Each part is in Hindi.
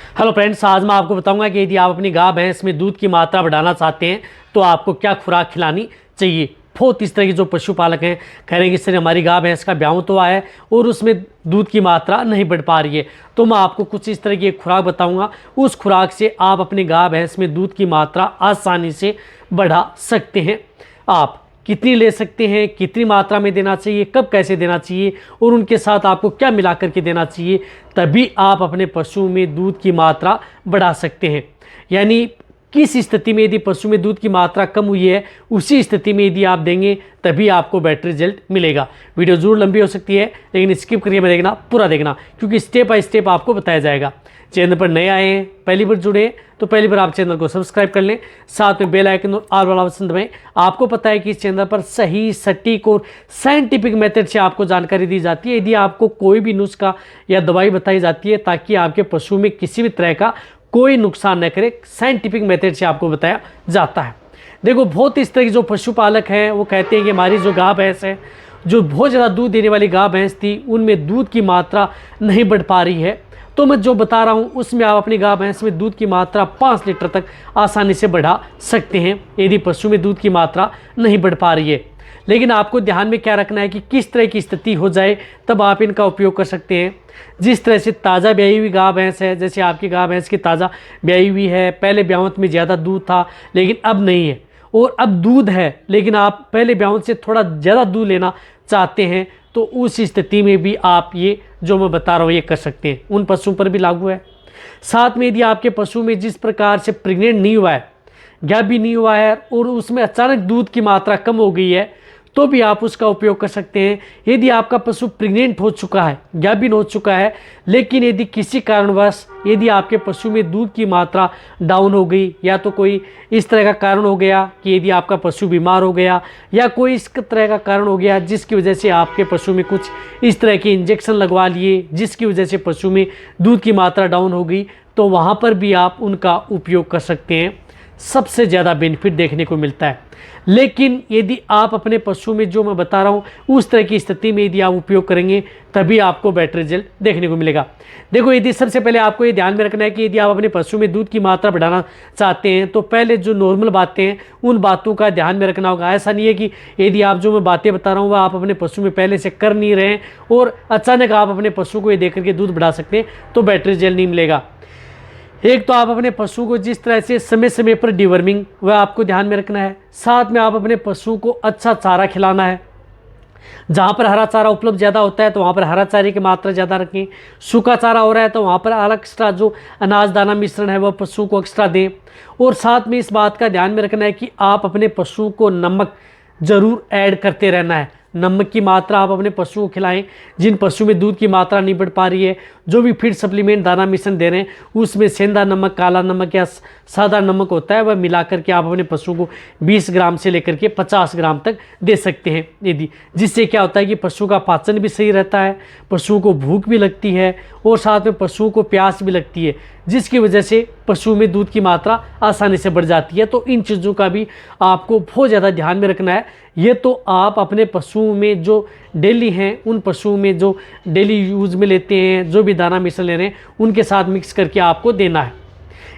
हेलो फ्रेंड्स, आज मैं आपको बताऊंगा कि यदि आप अपनी गाय भैंस में दूध की मात्रा बढ़ाना चाहते हैं तो आपको क्या खुराक खिलानी चाहिए। बहुत इस तरह के जो पशुपालक हैं कह रहे हैं कि सर हमारी गाय भैंस का ब्याह तो आया है और उसमें दूध की मात्रा नहीं बढ़ पा रही है, तो मैं आपको कुछ इस तरह की एक खुराक बताऊंगा। उस खुराक से आप अपनी गाय भैंस में दूध की मात्रा आसानी से बढ़ा सकते हैं। आप कितनी ले सकते हैं, कितनी मात्रा में देना चाहिए, कब कैसे देना चाहिए और उनके साथ आपको क्या मिला करके देना चाहिए, तभी आप अपने पशु में दूध की मात्रा बढ़ा सकते हैं। यानी किस स्थिति में यदि पशु में दूध की मात्रा कम हुई है उसी स्थिति में यदि आप देंगे तभी आपको बेटर रिजल्ट मिलेगा। वीडियो जरूर लंबी हो सकती है लेकिन स्किप करके मैं देखना, पूरा देखना, क्योंकि स्टेप बाय स्टेप आपको बताया जाएगा। चैनल पर नए आए हैं, पहली बार जुड़े हैं तो पहली बार आप चैनल को सब्सक्राइब कर लें, साथ में बेल आइकन और ऑल वाला ऑप्शन दबाएं। आपको पता है कि इस चैनल पर सही, सटीक और साइंटिफिक मेथड से आपको जानकारी दी जाती है। यदि आपको कोई भी नुस्खा या दवाई बताई जाती है ताकि आपके पशु में किसी भी तरह का कोई नुकसान न करे, साइंटिफिक मेथड से आपको बताया जाता है। देखो, बहुत इस तरह के जो पशुपालक हैं वो कहते हैं कि हमारी जो गाय भैंस है, जो बहुत ज़्यादा दूध देने वाली गाय भैंस थी, उनमें दूध की मात्रा नहीं बढ़ पा रही है। तो मैं जो बता रहा हूँ उसमें आप अपनी गाय भैंस में दूध की मात्रा 5 लीटर तक आसानी से बढ़ा सकते हैं यदि पशु में दूध की मात्रा नहीं बढ़ पा रही है। लेकिन आपको ध्यान में क्या रखना है कि किस तरह की स्थिति हो जाए तब आप इनका उपयोग कर सकते हैं। जिस तरह से ताज़ा ब्याही हुई गाय भैंस है, जैसे आपकी गाय भैंस की ताज़ा ब्याही हुई है, पहले ब्यावत में ज़्यादा दूध था लेकिन अब नहीं है, और अब दूध है लेकिन आप पहले ब्यावत से थोड़ा ज़्यादा दूध लेना चाहते हैं, तो उस स्थिति में भी आप ये जो मैं बता रहा हूँ ये कर सकते हैं। उन पशुओं पर भी लागू है। साथ में यदि आपके पशु में जिस प्रकार से प्रेग्नेंट नहीं हुआ है, गैप भी नहीं हुआ है और उसमें अचानक दूध की मात्रा कम हो गई है, तो भी आप उसका उपयोग कर सकते हैं। यदि आपका पशु प्रेग्नेंट हो चुका है, गैप भी हो चुका है, लेकिन यदि किसी कारणवश यदि आपके पशु में दूध की मात्रा डाउन हो गई, या तो कोई इस तरह का कारण हो गया कि यदि आपका पशु बीमार हो गया, या कोई इस तरह का कारण हो गया जिसकी वजह से आपके पशु में कुछ इस तरह के इंजेक्शन लगवा लिए जिसकी वजह से पशु में दूध की मात्रा डाउन हो गई, तो वहाँ पर भी आप उनका उपयोग कर सकते हैं। सबसे ज़्यादा बेनिफिट देखने को मिलता है। लेकिन यदि आप अपने पशु में जो मैं बता रहा हूँ उस तरह की स्थिति में यदि आप उपयोग करेंगे तभी आपको बेटर रिजल्ट देखने को मिलेगा। देखो, यदि सबसे पहले आपको ये ध्यान में रखना है कि यदि आप अपने पशु में दूध की मात्रा बढ़ाना चाहते हैं तो पहले जो नॉर्मल बातें हैं उन बातों का ध्यान में रखना होगा। ऐसा नहीं है कि यदि आप जो मैं बातें बता रहा हूँ वह आप अपने पशु में पहले से कर नहीं रहे हैं और अचानक आप अपने पशु को ये देख करके दूध बढ़ा सकते हैं तो बेटर रिजल्ट नहीं मिलेगा। एक तो आप अपने पशु को जिस तरह से समय समय पर डिवर्मिंग वह आपको ध्यान में रखना है। साथ में आप अपने पशु को अच्छा चारा खिलाना है। जहाँ पर हरा चारा उपलब्ध ज़्यादा होता है तो वहाँ पर हरा चारे की मात्रा ज़्यादा रखें। सूखा चारा हो रहा है तो वहाँ पर अलग एक्स्ट्रा जो अनाज दाना मिश्रण है वह पशु को एक्स्ट्रा दें। और साथ में इस बात का ध्यान में रखना है कि आप अपने पशु को नमक ज़रूर ऐड करते रहना है। नमक की मात्रा आप अपने पशु को खिलाएं। जिन पशु में दूध की मात्रा नहीं बढ़ पा रही है, जो भी फीड सप्लीमेंट दाना मिश्रण दे रहे हैं उसमें सेंधा नमक, काला नमक या सादा नमक होता है, वह मिला करके आप अपने पशु को 20 ग्राम से लेकर के 50 ग्राम तक दे सकते हैं यदि। जिससे क्या होता है कि पशु का पाचन भी सही रहता है, पशु को भूख भी लगती है और साथ में पशु को प्यास भी लगती है, जिसकी वजह से पशु में दूध की मात्रा आसानी से बढ़ जाती है। तो इन चीज़ों का भी आपको बहुत ज़्यादा ध्यान में रखना है। ये तो आप अपने पशुओं में जो डेली हैं, उन पशुओं में जो डेली यूज़ में लेते हैं, जो भी दाना मिश्रण ले रहे हैं उनके साथ मिक्स करके आपको देना है।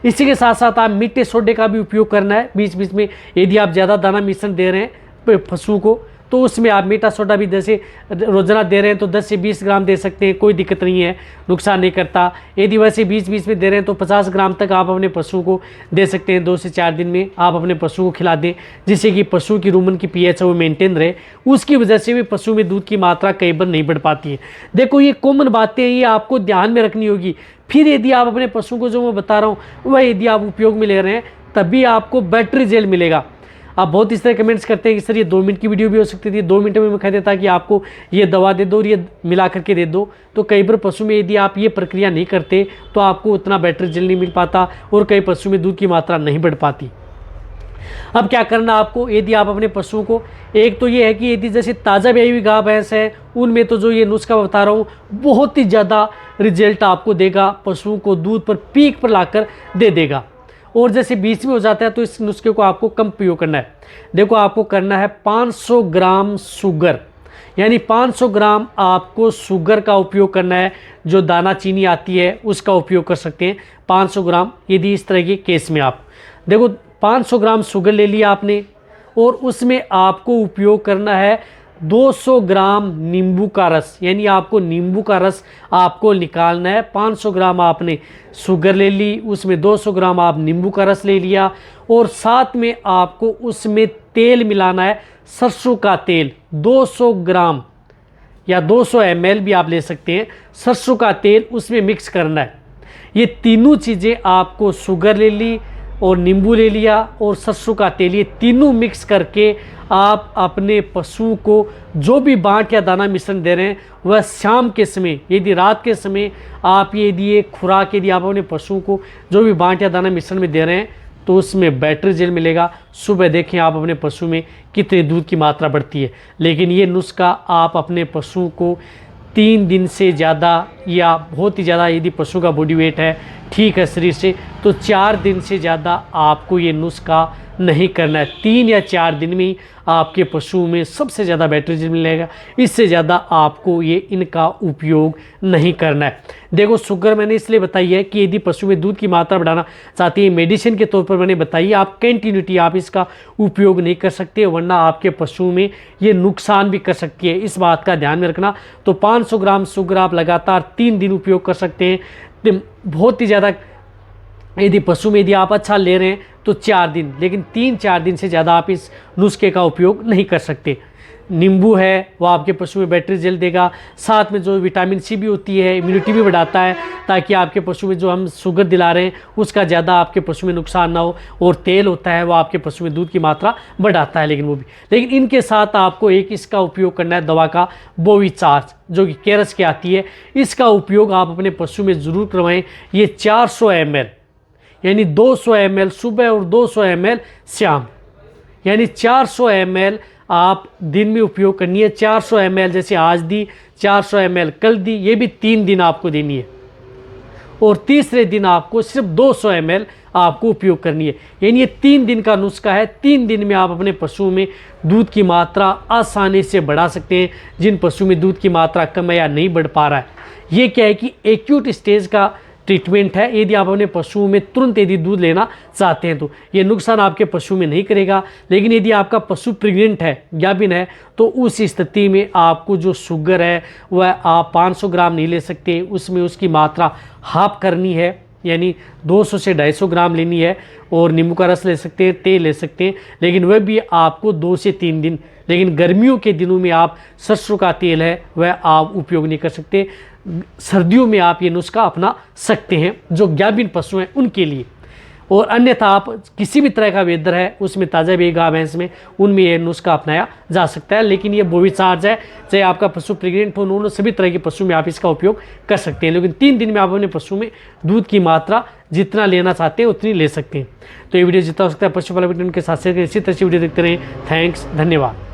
इसी के साथ साथ आप मीठे सोडे का भी उपयोग करना है बीच बीच में। यदि आप ज़्यादा दाना मिश्रण दे रहे हैं पशु को तो उसमें आप मीठा सोडा भी जैसे रोजाना दे रहे हैं तो 10 से 20 ग्राम दे सकते हैं, कोई दिक्कत नहीं है, नुकसान नहीं करता। यदि वैसे बीच बीच में दे रहे हैं तो 50 ग्राम तक आप अपने पशु को दे सकते हैं। 2 से 4 दिन में आप अपने पशु को खिला दें जिससे कि पशु की रूमन की पीएच है वो मेंटेन रहे। उसकी वजह से भी पशु में दूध की मात्रा कई बार नहीं बढ़ पाती है। देखो, ये कॉमन बातें हैं, ये आपको ध्यान में रखनी होगी। फिर यदि आप अपने पशु को जो मैं बता रहा हूँ वह यदि आप उपयोग में ले रहे हैं तभी आपको बेटर रिजल्ट मिलेगा। आप बहुत इस तरह कमेंट्स करते हैं कि सर ये 2 मिनट की वीडियो भी हो सकती थी, 2 मिनट में मैं कह देता कि आपको ये दवा दे दो और ये मिला करके दे दो। तो कई बार पशु में यदि आप ये प्रक्रिया नहीं करते तो आपको उतना बेटर रिजल्ट नहीं मिल पाता और कई पशु में दूध की मात्रा नहीं बढ़ पाती। अब क्या करना आपको, यदि आप अपने पशु को, एक तो ये है कि यदि जैसे ताज़ा ब्याही हुई गाय भैंस है उनमें तो जो ये नुस्खा बता रहा हूँ बहुत ही ज़्यादा रिजल्ट आपको देगा, पशुओं को दूध पर पीक पर लाकर दे देगा। और जैसे बीच में हो जाता है तो इस नुस्खे को आपको कम प्रयोग करना है। देखो, आपको करना है 500 ग्राम शुगर यानी 500 ग्राम आपको शुगर का उपयोग करना है, जो दाना चीनी आती है उसका उपयोग कर सकते हैं 500 ग्राम। यदि इस तरह के केस में आप देखो 500 ग्राम शुगर ले लिया आपने, और उसमें आपको उपयोग करना है 200 ग्राम नींबू का रस, यानी आपको नींबू का रस आपको निकालना है। 500 ग्राम आपने शुगर ले ली, उसमें 200 ग्राम आप नींबू का रस ले लिया, और साथ में आपको उसमें तेल मिलाना है, सरसों का तेल 200 ग्राम या 200 ml भी आप ले सकते हैं, सरसों का तेल उसमें मिक्स करना है। ये तीनों चीज़ें आपको, शुगर ले ली और नींबू ले लिया और सरसों का तेल, ये तीनों मिक्स करके आप अपने पशु को जो भी बाँट या दाना मिश्रण दे रहे हैं वह शाम के समय, यदि रात के समय आप यदि खुराक यदि आप अपने पशु को जो भी बाँट या दाना मिश्रण में दे रहे हैं तो उसमें बैटरी जेल मिलेगा। सुबह देखें आप अपने पशु में कितने दूध की मात्रा बढ़ती है। लेकिन ये नुस्खा आप अपने पशु को 3 दिन से ज़्यादा या बहुत ही ज़्यादा, यदि पशु का बॉडी वेट है, ठीक है शरीर से, तो 4 दिन से ज़्यादा आपको ये नुस्खा नहीं करना है। 3 या 4 दिन में ही आपके पशु में सबसे ज़्यादा बैटरी मिलेगा, इससे ज़्यादा आपको ये इनका उपयोग नहीं करना है। देखो शुगर मैंने इसलिए बताई है कि यदि पशु में दूध की मात्रा बढ़ाना चाहती है, मेडिसिन के तौर पर मैंने बताई, आप कंटिन्यूटी आप इसका उपयोग नहीं कर सकते, वरना आपके पशु में ये नुकसान भी कर सकती है, इस बात का ध्यान में रखना। तो 500 ग्राम शुगर आप लगातार 3 दिन उपयोग कर सकते हैं। बहुत ही ज़्यादा यदि पशु में यदि आप अच्छा ले रहे हैं तो 4 दिन, लेकिन 3-4 दिन से ज़्यादा आप इस नुस्खे का उपयोग नहीं कर सकते। नींबू है वो आपके पशु में बैटरी जेल देगा, साथ में जो विटामिन सी भी होती है, इम्यूनिटी भी बढ़ाता है, ताकि आपके पशु में जो हम शुगर दिला रहे हैं उसका ज़्यादा आपके पशु में नुकसान ना हो। और तेल होता है वो आपके पशु में दूध की मात्रा बढ़ाता है, लेकिन इनके साथ आपको एक इसका उपयोग करना है दवा का, बोविचार्ज, जो कि केरस की आती है। इसका उपयोग आप अपने पशु में ज़रूर करवाएँ। ये 400 ml, यानी 200 ml सुबह और 200 ml शाम, यानी 400 ml आप दिन में उपयोग करनी है। 400 ml जैसे आज दी, 400 ml कल दी, ये भी 3 दिन आपको देनी है, और तीसरे दिन आपको सिर्फ 200 ml आपको उपयोग करनी है। यानी ये 3 दिन का नुस्खा है। 3 दिन में आप अपने पशु में दूध की मात्रा आसानी से बढ़ा सकते हैं, जिन पशु में दूध की मात्रा कम है या नहीं बढ़ पा रहा है। ये क्या है कि एक्यूट स्टेज का ट्रीटमेंट है। यदि आप अपने पशुओं में तुरंत यदि दूध लेना चाहते हैं तो ये नुकसान आपके पशु में नहीं करेगा। लेकिन यदि आपका पशु प्रेग्नेंट है, गाभिन है, तो उस स्थिति में आपको जो शुगर है वह आप 500 ग्राम नहीं ले सकते, उसमें उसकी मात्रा हाफ करनी है, यानी 200 से 250 ग्राम लेनी है। और नींबू का रस ले सकते हैं, तेल ले सकते हैं, लेकिन वह भी आपको 2 से 3 दिन। लेकिन गर्मियों के दिनों में आप सरसों का तेल है वह आप उपयोग नहीं कर सकते। सर्दियों में आप ये नुस्खा अपना सकते हैं जो गाभिन पशु हैं उनके लिए। और अन्यथा आप किसी भी तरह का वेदर है उसमें, ताज़ा भी गाय भैंस में, उनमें ये नुस्खा अपनाया जा सकता है। लेकिन ये बोविचार्ज है, चाहे आपका पशु प्रेग्नेंट हो, उन्होंने सभी तरह के पशु में आप इसका उपयोग कर सकते हैं। लेकिन 3 दिन में आप अपने पशु में दूध की मात्रा जितना लेना चाहते हैं उतनी ले सकते हैं। तो ये वीडियो जितना हो सकता है पशुपालन के साथ शेयर करें। इसी तरह से वीडियो देखते रहें। थैंक्स, धन्यवाद।